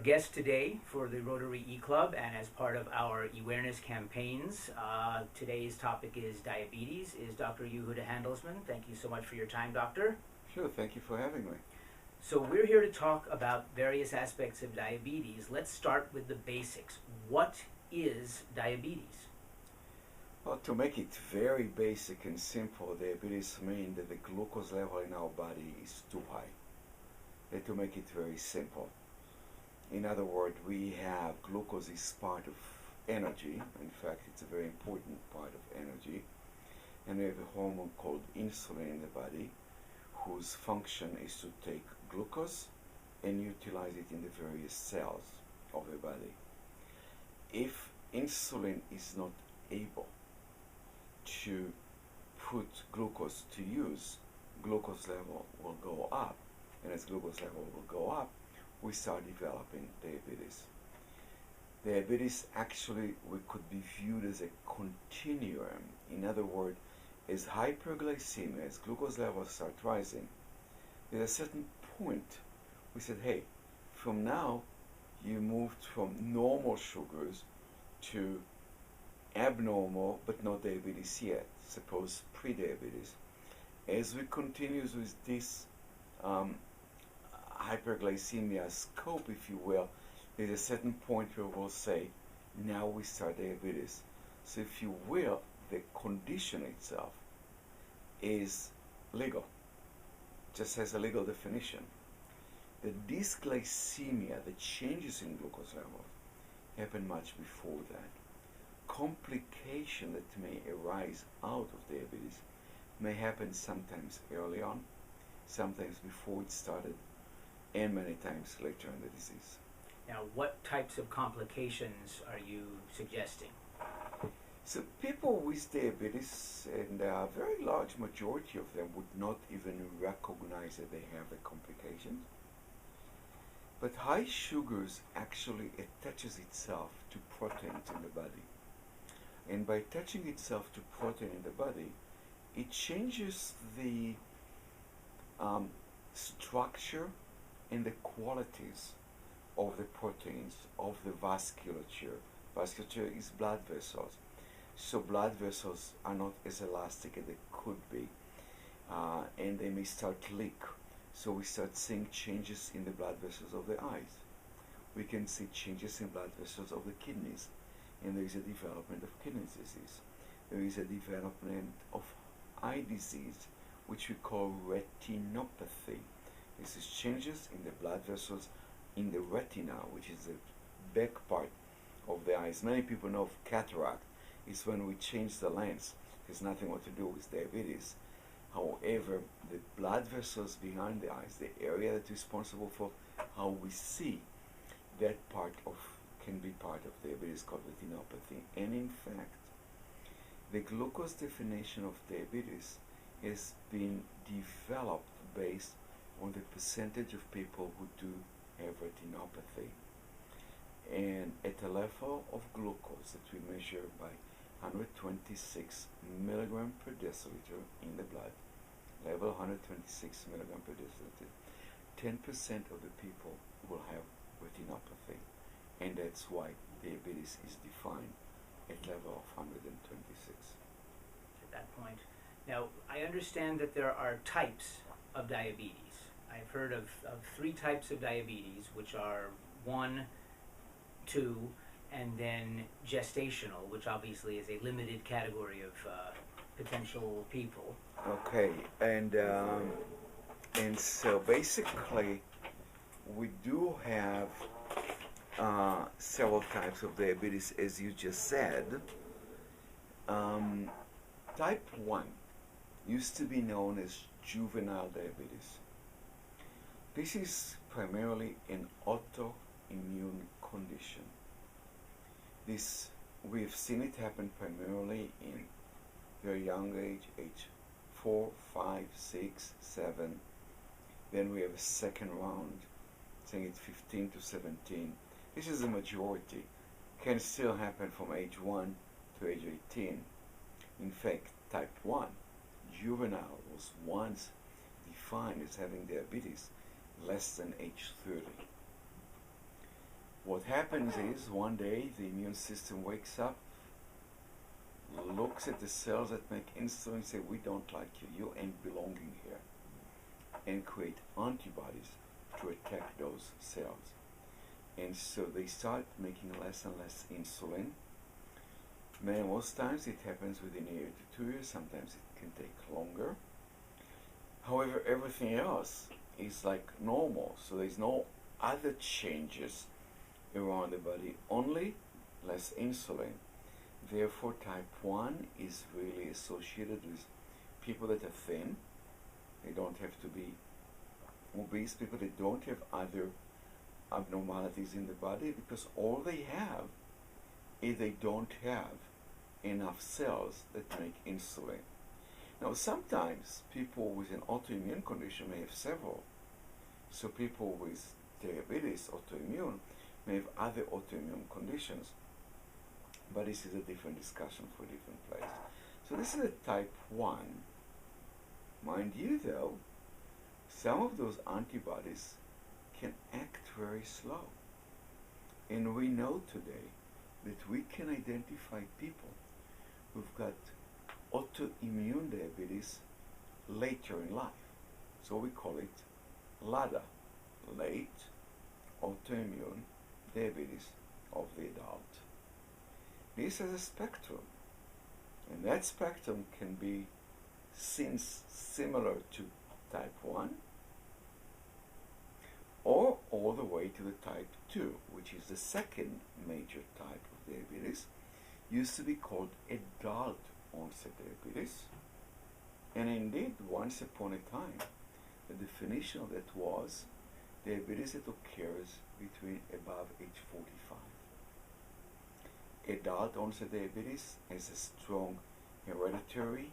guest today for the Rotary E-Club and as part of our E-wareness campaigns. Today's topic is diabetes, is Dr. Yehuda Handelsman. Thank you so much for your time, Doctor. Sure, thank you for having me. So we're here to talk about various aspects of diabetes. Let's start with the basics. What is diabetes? Well, to make it very basic and simple, diabetes means that the glucose level in our body is too high. And to make it very simple, in other words, we have glucose is part of energy. In fact, it's a very important part of energy. And we have a hormone called insulin in the body, whose function is to take glucose and utilize it in the various cells of the body. If insulin is not able to put glucose to use, glucose level will go up. And as glucose level will go up, we start developing diabetes. Diabetes actually could be viewed as a continuum. In other words, as hyperglycemia, as glucose levels start rising, at a certain point, we said, hey, from now, you moved from normal sugars to abnormal, but not diabetes yet, suppose pre-diabetes. As we continue with this hyperglycemia scope, if you will, there's a certain point where we'll say, now we start diabetes. So if you will, the condition itself is legal, just has a legal definition. The dysglycemia, the changes in glucose levels, happen much before that. Complication that may arise out of diabetes may happen sometimes early on, sometimes before it started, and many times later in the disease. Now, what types of complications are you suggesting? So people with diabetes, and a very large majority of them would not even recognize that they have the complications. But high sugars actually attaches itself to proteins in the body. And by attaching itself to protein in the body, it changes the structure and the qualities of the proteins, of the vasculature. Vasculature is blood vessels. So blood vessels are not as elastic as they could be, and they may start to leak. So we start seeing changes in the blood vessels of the eyes. We can see changes in blood vessels of the kidneys, and there is a development of kidney disease. There is a development of eye disease, which we call retinopathy. This is changes in the blood vessels in the retina, which is the back part of the eyes. Many people know of cataract. It's when we change the lens. It has nothing what to do with diabetes. However, the blood vessels behind the eyes, the area that's responsible for how we see, that part of can be part of diabetes called retinopathy. And in fact, the glucose definition of diabetes has been developed based on the percentage of people who do have retinopathy. And at a level of glucose that we measure by 126 milligram per deciliter in the blood, level 126 milligram per deciliter, 10% of the people will have retinopathy. And that's why diabetes is defined at level of 126. At that point. Now, I understand that there are types of diabetes. I've heard of 3 types of diabetes, which are 1, 2, and then gestational, which obviously is a limited category of potential people. Okay, and so basically, we do have several types of diabetes, as you just said. Type 1 used to be known as juvenile diabetes. This is primarily an autoimmune condition. We've seen it happen primarily in very young age 4, 5, 6, 7. Then we have a second round, saying it's 15 to 17. This is the majority. Can still happen from age 1 to age 18. In fact, type 1, juvenile, was once defined as having diabetes less than age 30. happens is one day the immune system wakes up, looks at the cells that make insulin and say, we don't like you, you ain't belonging here, and create antibodies to attack those cells. And so they start making less and less insulin. Most times it happens within a year to 2 years, sometimes it can take longer. However, everything else is like normal, so there's no other changes around the body, only less insulin. Therefore, type 1 is really associated with people that are thin. They don't have to be obese, people that don't have other abnormalities in the body, because all they have is they don't have enough cells that make insulin. Now, sometimes people with an autoimmune condition may have several. So people with diabetes, autoimmune, may have other autoimmune conditions. But this is a different discussion for a different place. So this is a type 1. Mind you though, some of those antibodies can act very slow. And we know today that we can identify people who've got autoimmune diabetes later in life. So we call it LADA, late autoimmune diabetes of the adult. This is a spectrum, and that spectrum can be similar to type 1 or all the way to the type 2, which is the second major type of diabetes. Used to be called adult onset diabetes, and indeed once upon a time the definition of that was diabetes that occurs between above age 45. Adult onset diabetes has a strong hereditary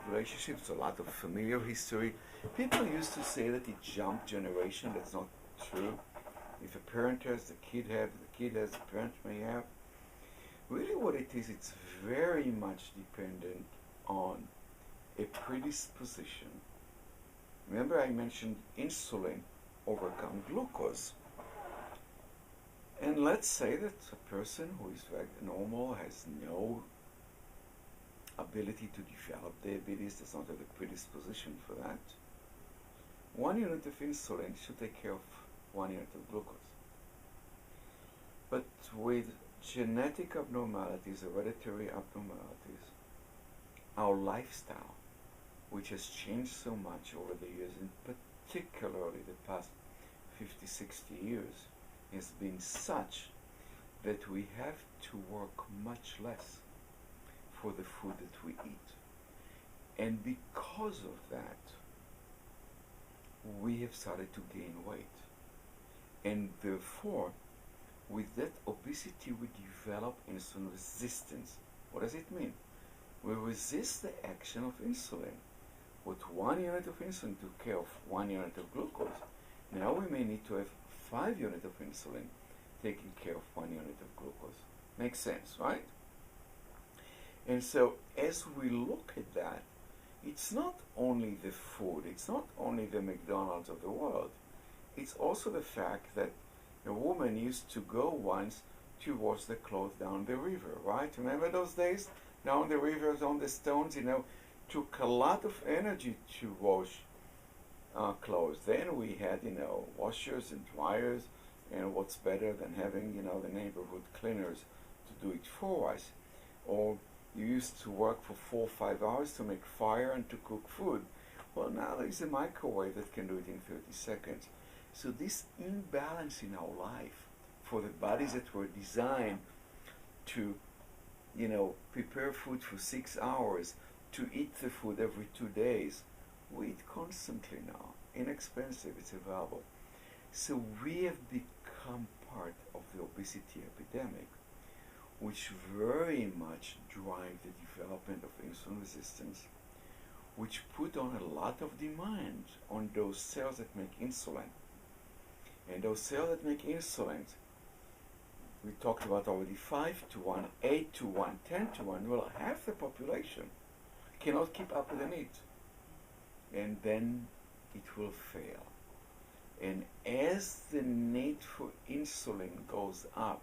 relationship, so a lot of familial history. People used to say that it jumped generation. That's not true. If a parent has, the kid has, the kid has, the parent may have. Really what it is, it's very much dependent on a predisposition. Remember I mentioned insulin overcome glucose. And let's say that a person who is normal, has no ability to develop diabetes, does not have a predisposition for that. 1 unit of insulin should take care of 1 unit of glucose. But with genetic abnormalities, hereditary abnormalities, our lifestyle, which has changed so much over the years, and particularly the past 50, 60 years, has been such that we have to work much less for the food that we eat. And because of that, we have started to gain weight. And therefore, with that obesity, we develop insulin resistance. What does it mean? We resist the action of insulin. With 1 unit of insulin took care of 1 unit of glucose. Now we may need to have 5 units of insulin taking care of 1 unit of glucose. Makes sense, right? And so as we look at that, it's not only the food, it's not only the McDonald's of the world, it's also the fact that a woman used to go once to wash the clothes down the river, right? Remember those days? Down the rivers, on the stones, took a lot of energy to wash clothes. Then we had, washers and dryers, and what's better than having, the neighborhood cleaners to do it for us? Or you used to work for 4 or 5 hours to make fire and to cook food. Well, now there's a microwave that can do it in 30 seconds. So this imbalance in our life for the bodies that were designed to, prepare food for 6 hours, to eat the food every 2 days, we eat constantly now. Inexpensive, it's available. So we have become part of the obesity epidemic, which very much drive the development of insulin resistance, which put on a lot of demand on those cells that make insulin. And those cells that make insulin, we talked about already 5 to 1, 8 to 1, 10 to 1, well, half the population cannot keep up with the need. And then it will fail. And as the need for insulin goes up,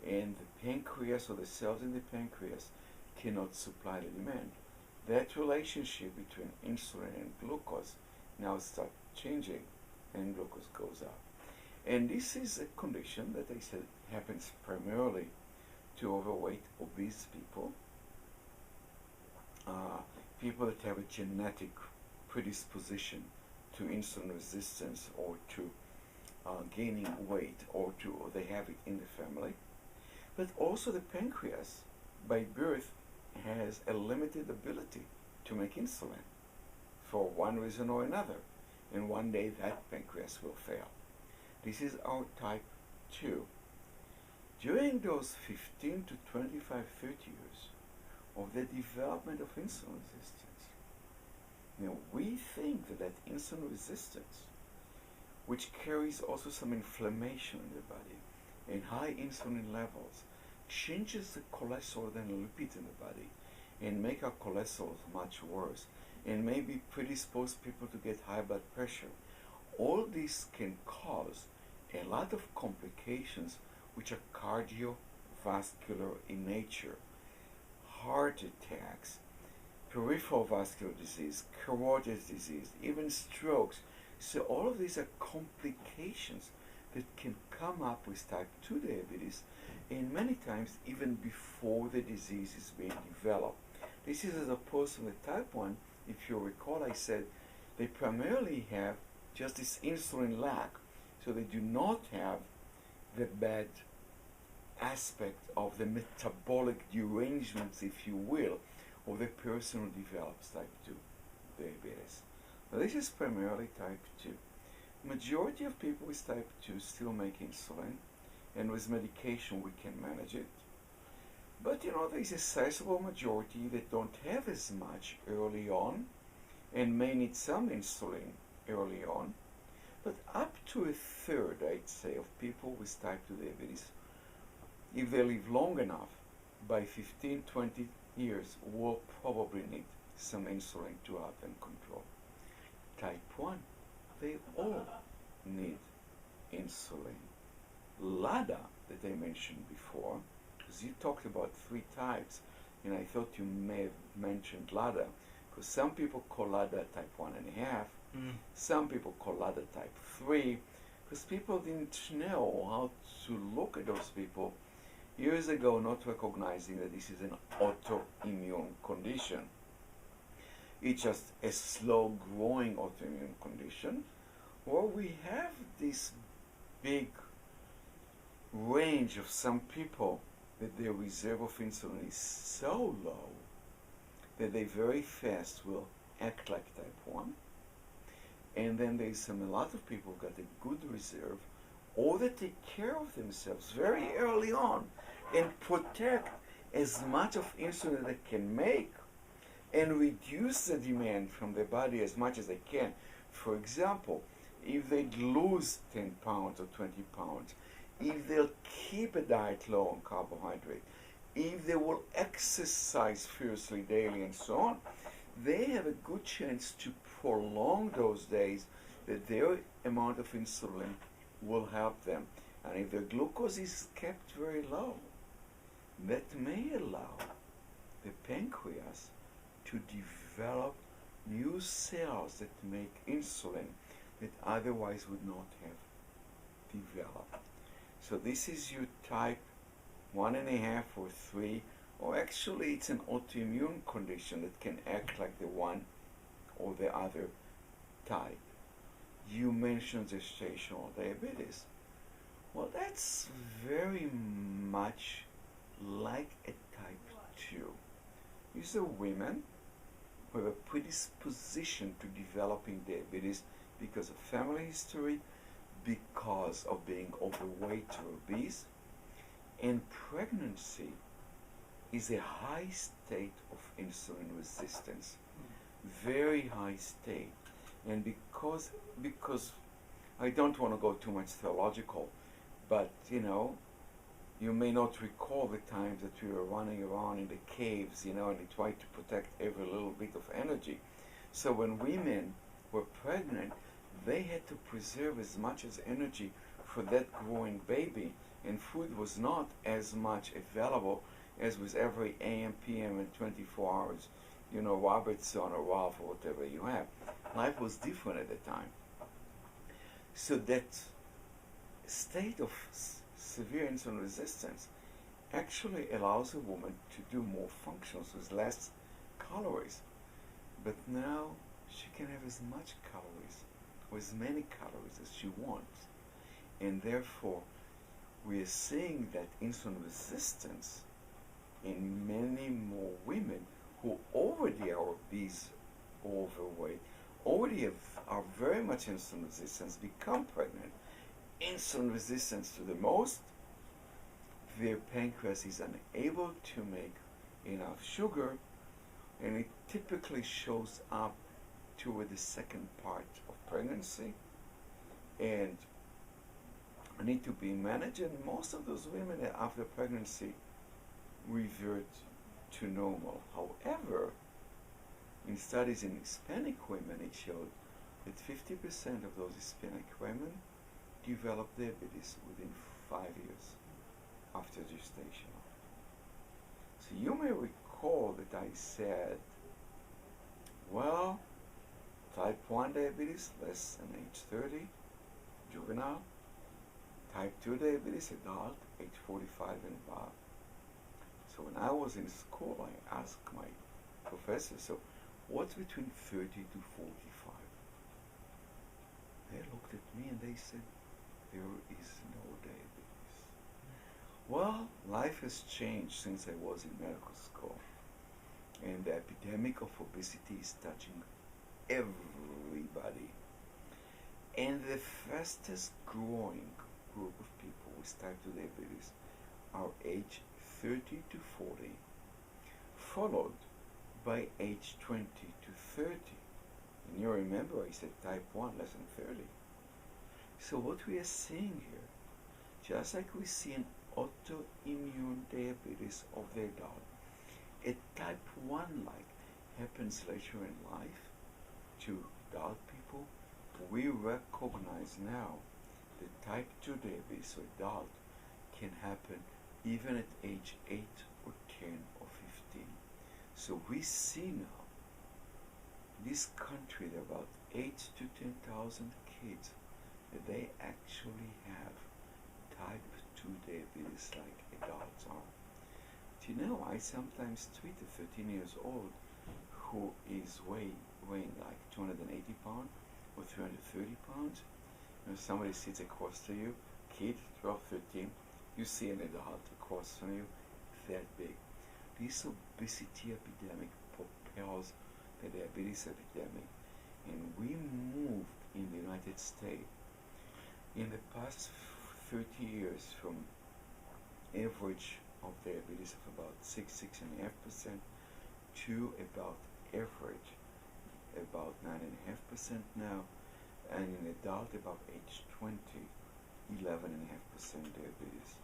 and the pancreas or the cells in the pancreas cannot supply the demand, that relationship between insulin and glucose now starts changing, and glucose goes up. And this is a condition that I said happens primarily to overweight, obese people, people that have a genetic predisposition to insulin resistance or to gaining weight, or they have it in the family. But also the pancreas, by birth, has a limited ability to make insulin for one reason or another. And one day that pancreas will fail. This is our type 2. During those 15 to 25, 30 years of the development of insulin resistance, now we think that insulin resistance, which carries also some inflammation in the body and high insulin levels, changes the cholesterol and lipids in the body and make our cholesterol much worse, and maybe predispose people to get high blood pressure. All this can cause a lot of complications which are cardiovascular in nature: heart attacks, peripheral vascular disease, carotid disease, even strokes. So all of these are complications that can come up with type 2 diabetes, and many times even before the disease is being developed. This is as opposed to the type 1. If you recall, I said they primarily have just this insulin lack, so they do not have the bad aspect of the metabolic derangements, if you will, of the person who develops type 2 diabetes. Now, this is primarily type 2. Majority of people with type 2 still make insulin, and with medication we can manage it. But there's a sizable majority that don't have as much early on and may need some insulin early on. But up to a third, I'd say, of people with type 2 diabetes, if they live long enough, by 15, 20 years, will probably need some insulin to help them control. Type 1, they all need insulin. LADA, that I mentioned before, because you talked about 3 types, and I thought you may have mentioned LADA, because some people call LADA type 1.5, some people call LADA type 3, because people didn't know how to look at those people years ago, not recognizing that this is an autoimmune condition. It's just a slow-growing autoimmune condition, where we have this big range of some people that their reserve of insulin is so low that they very fast will act like type 1. And then there's a lot of people who got a good reserve, or that take care of themselves very early on and protect as much of insulin as they can make and reduce the demand from the body as much as they can. For example, if they lose 10 pounds or 20 pounds, if they'll keep a diet low on carbohydrate, if they will exercise fiercely daily and so on, they have a good chance to prolong those days that their amount of insulin will help them. And if their glucose is kept very low, that may allow the pancreas to develop new cells that make insulin that otherwise would not have developed. So this is your type 1.5 or 3, or actually it's an autoimmune condition that can act like the one or the other type. You mentioned gestational diabetes. Well, that's very much like a type 2. These are women who have a predisposition to developing diabetes because of family history, because of being overweight or obese, and pregnancy is a high state of insulin resistance, very high state. And because I don't want to go too much theological, but you may not recall the times that we were running around in the caves, and they tried to protect every little bit of energy. So when women were pregnant, they had to preserve as much as energy for that growing baby, and food was not as much available as with every AM, PM, and 24 hours, Robertson or Ralph or whatever you have. Life was different at the time. So that state of severe insulin resistance actually allows a woman to do more functions with less calories. But now she can have as much calories or as many calories as she wants. And therefore, we are seeing that insulin resistance in many more women who already are obese or overweight, are very much insulin resistant, become pregnant. Insulin resistance to the most, their pancreas is unable to make enough sugar, and it typically shows up toward the second part of pregnancy and need to be managed, and most of those women after pregnancy revert to normal. However, in studies in Hispanic women, it showed that 50% of those Hispanic women develop diabetes within 5 years after gestation. So you may recall that I said, well, type 1 diabetes, less than age 30, juvenile. Type 2 diabetes, adult, age 45 and above. So when I was in school, I asked my professor, so what's between 30 to 45? They looked at me and they said, there is no diabetes. Well, life has changed since I was in medical school. And the epidemic of obesity is touching everybody. And the fastest growing group of people with type 2 diabetes are age 30 to 40, followed by age 20 to 30. And you remember I said type 1 less than 30. So what we are seeing here, just like we see an autoimmune diabetes of the adult, a type 1 like happens later in life to adult people. We recognize now that type 2 diabetes or adult can happen even at age 8 or 10 or 15. So we see now this country, there are about 8 to 10,000 kids that they actually have type 2 diabetes like adults are. Do you know, I sometimes treat a 13 years old who is weighing like 280 pounds or 330 pounds. Somebody sits across to you, kid, 12, 13, you see an adult across from you, that big. This obesity epidemic propels the diabetes epidemic, and we moved in the United States in the past 30 years from average of diabetes of about 6.5% to about average about 9.5% now, and in adult about age 20, 11.5% diabetes.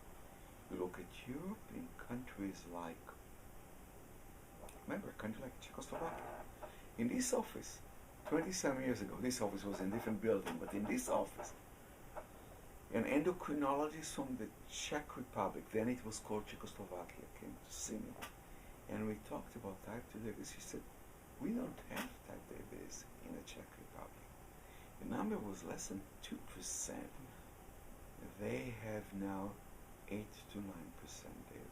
You look at Europe, in countries like, remember a country like Czechoslovakia. In this office, 20-some years ago, this office was in a different building, but in this office, an endocrinologist from the Czech Republic, then it was called Czechoslovakia, came to see me. And we talked about type 2 diabetes. He said, we don't have type diabetes in the Czech Republic. The number was less than 2%. They have now 8 to 9% diabetes.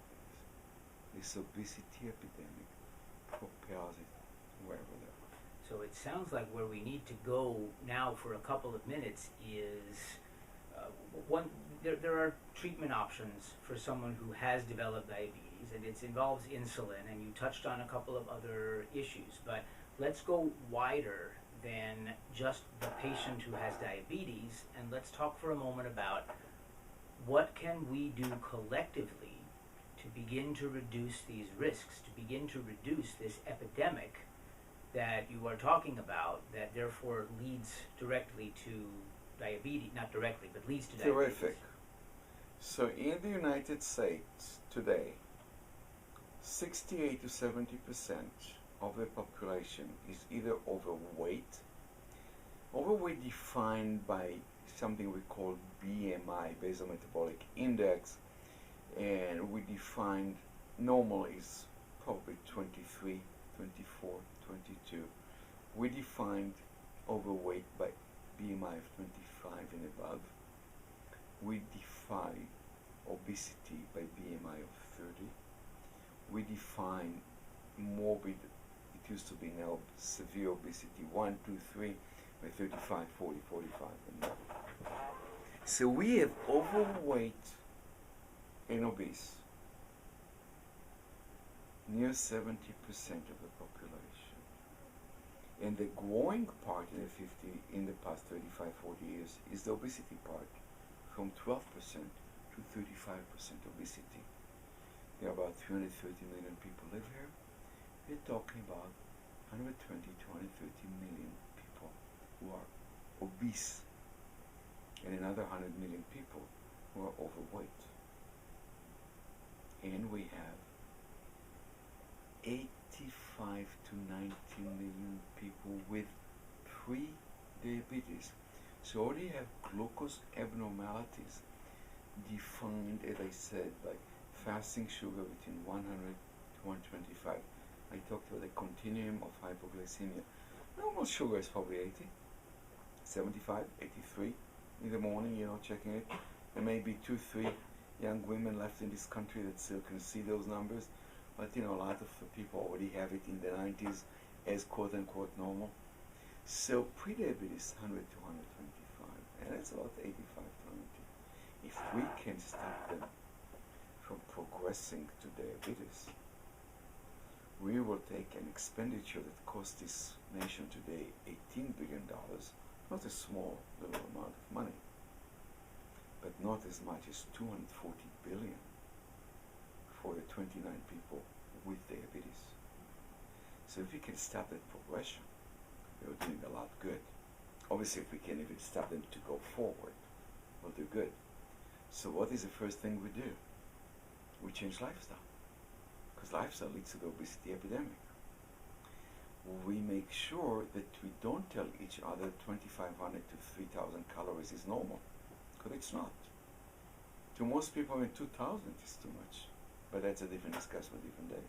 This obesity epidemic propels it wherever they are. So it sounds like where we need to go now for a couple of minutes is there are treatment options for someone who has developed diabetes, and it involves insulin, and you touched on a couple of other issues, but let's go wider than just the patient who has diabetes, and let's talk for a moment about what can we do collectively to begin to reduce these risks, to begin to reduce this epidemic that you are talking about, that therefore leads directly to diabetes, not directly, but leads to diabetes. Terrific. So in the United States today, 68 to 70% of the population is either overweight Overweight defined by something we call BMI, basal metabolic index, and we defined normal is probably 23, 24, 22. We defined overweight by BMI of 25 and above. We define obesity by BMI of 30. We define morbid, it used to be now severe obesity, 1, 2, 3, by 35, 40, 45, and more. So we have overweight and obese, near 70% of the population. And the growing part in the past 35, 40 years is the obesity part, from 12% to 35% obesity. There are about 330 million people live here. We're talking about 120 to 130 million people who are obese, and another 100 million people who are overweight. And we have 85 to 90 million people with pre-diabetes. So already have glucose abnormalities defined, as I said, by fasting sugar between 100 to 125. I talked about the continuum of hypoglycemia. Normal sugar is probably 80, 75, 83 in the morning, checking it. There may be 2, 3 young women left in this country that still can see those numbers, but a lot of people already have it in the 90s as quote-unquote normal. So pre-diabetes 100 to 125, and that's about 85 to 90. If we can stop them from progressing to diabetes, we will take an expenditure that costs this nation today $18 billion, not a small little amount of money, but not as much as $240 billion for the 29 people with diabetes. So if we can stop that progression, we're doing a lot good. Obviously, if we can even stop them to go forward, we'll do good. So what is the first thing we do? We change lifestyle, because lifestyle leads to the obesity epidemic. We make sure that we don't tell each other 2,500 to 3,000 calories is normal, because it's not. To most people, 2,000 is too much, but that's a different discussion, a different day.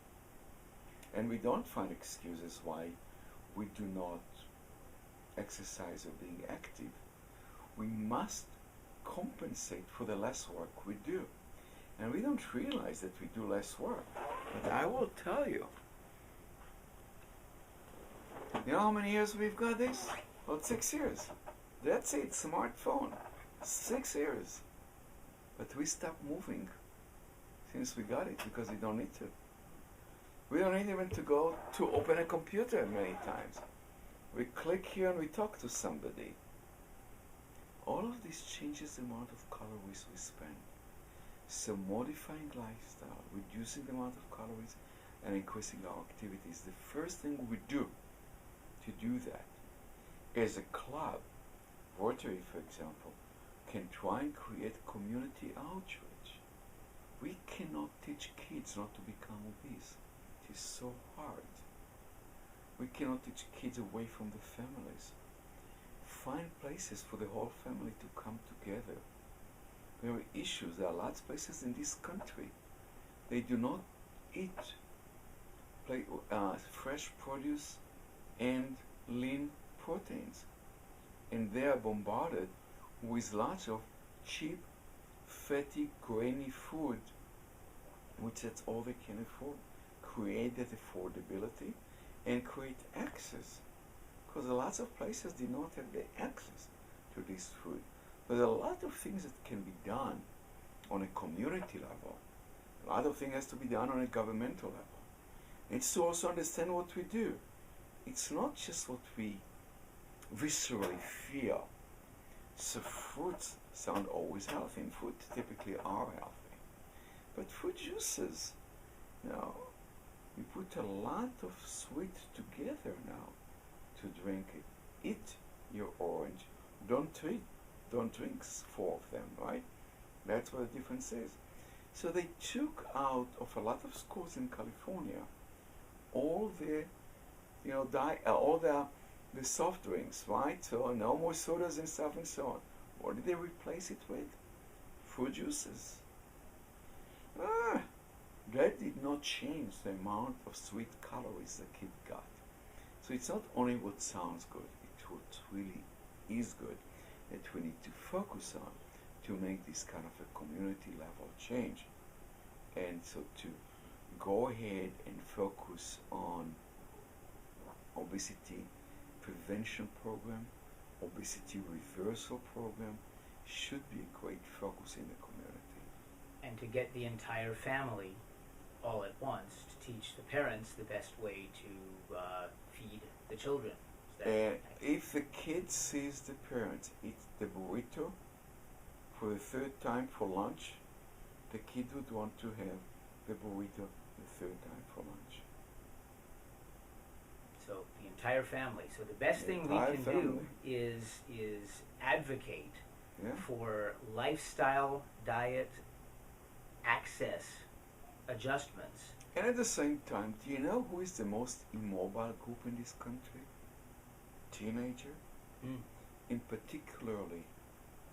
And we don't find excuses why we do not exercise or being active. We must compensate for the less work we do. And we don't realize that we do less work. But I will tell you. You know how many years we've got this? Well, 6 years. That's it, smartphone. 6 years. But we stopped moving since we got it because we don't need to. We don't need even to go to open a computer many times. We click here and we talk to somebody. All of this changes the amount of calories we spend. So modifying lifestyle, reducing the amount of calories, and increasing our activities. The first thing we do to do that, as a club, Rotary, for example, can try and create community outreach. We cannot teach kids not to become obese. It is so hard. We cannot teach kids away from the families. Find places for the whole family to come together. There are issues. There are lots of places in this country. They do not eat fresh produce and lean proteins. And they are bombarded with lots of cheap, fatty, grainy food, which that's all they can afford. Create that affordability and create access. Because lots of places do not have the access to this food. There's a lot of things that can be done on a community level. A lot of things has to be done on a governmental level. It's to also understand what we do. It's not just what we viscerally feel. So fruits sound always healthy, and fruit typically are healthy. But fruit juices, we put a lot of sweet together now to drink it. Eat your orange. Don't drink 4 of them, right? That's what the difference is. So they took out of a lot of schools in California all the the soft drinks, right? So no more sodas and stuff and so on. What did they replace it with? Fruit juices. That did not change the amount of sweet calories the kid got. So it's not only what sounds good, it's what really is good that we need to focus on to make this kind of a community level change. And so to go ahead and focus on obesity prevention program, obesity reversal program should be a great focus in the community. And to get the entire family all at once to teach the parents the best way to feed the children. If the kid sees the parents eat the burrito for the third time for lunch, the kid would want to have the burrito the third time for lunch. So the entire family. So the best thing we can do is advocate for lifestyle, diet, access adjustments. And at the same time, do you know who is the most immobile group in this country? Teenager. In particularly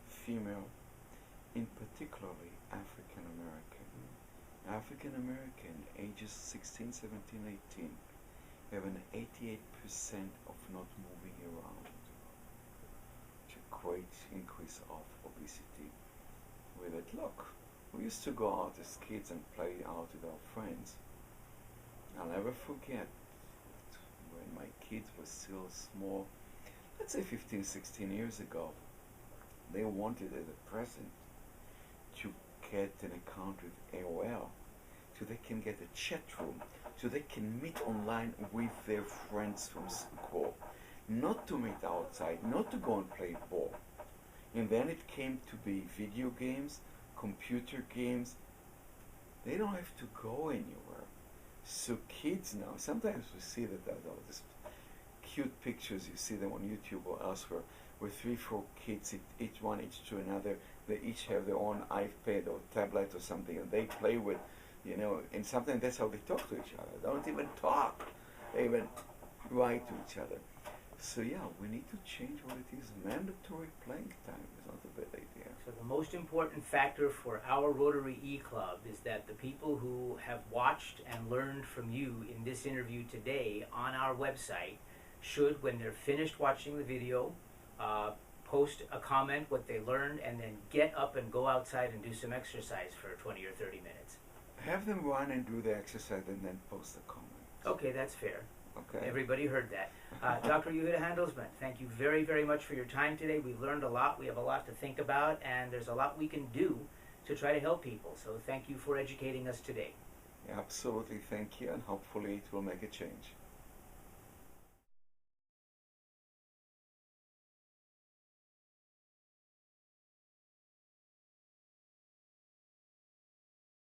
female, in particularly African American. African American ages 16, 17, 18 have an 88% of not moving around, which is a great increase of obesity. With it, look, we used to go out as kids and play out with our friends. I'll never forget when my kids were still small, let's say 15, 16 years ago, they wanted as a present to get an account with AOL so they can get a chat room, so they can meet online with their friends from school, not to meet outside, not to go and play ball. And then it came to be video games, computer games. They don't have to go anywhere. So kids now, sometimes we see that all these cute pictures, you see them on YouTube or elsewhere, with 3, 4 kids, each to another, they each have their own iPad or tablet or something, and they play with, and sometimes that's how they talk to each other. They don't even talk. They even write to each other. So yeah, we need to change what it is. Mandatory playing time is not a bad idea. So the most important factor for our Rotary E-Club is that the people who have watched and learned from you in this interview today on our website should, when they're finished watching the video, post a comment what they learned, and then get up and go outside and do some exercise for 20 or 30 minutes. Have them run and do the exercise and then post a comment. Okay, that's fair. Okay. Everybody heard that. Dr. Yehuda Handelsman, thank you very, very much for your time today. We've learned a lot. We have a lot to think about, and there's a lot we can do to try to help people. So thank you for educating us today. Absolutely, thank you, and hopefully it will make a change.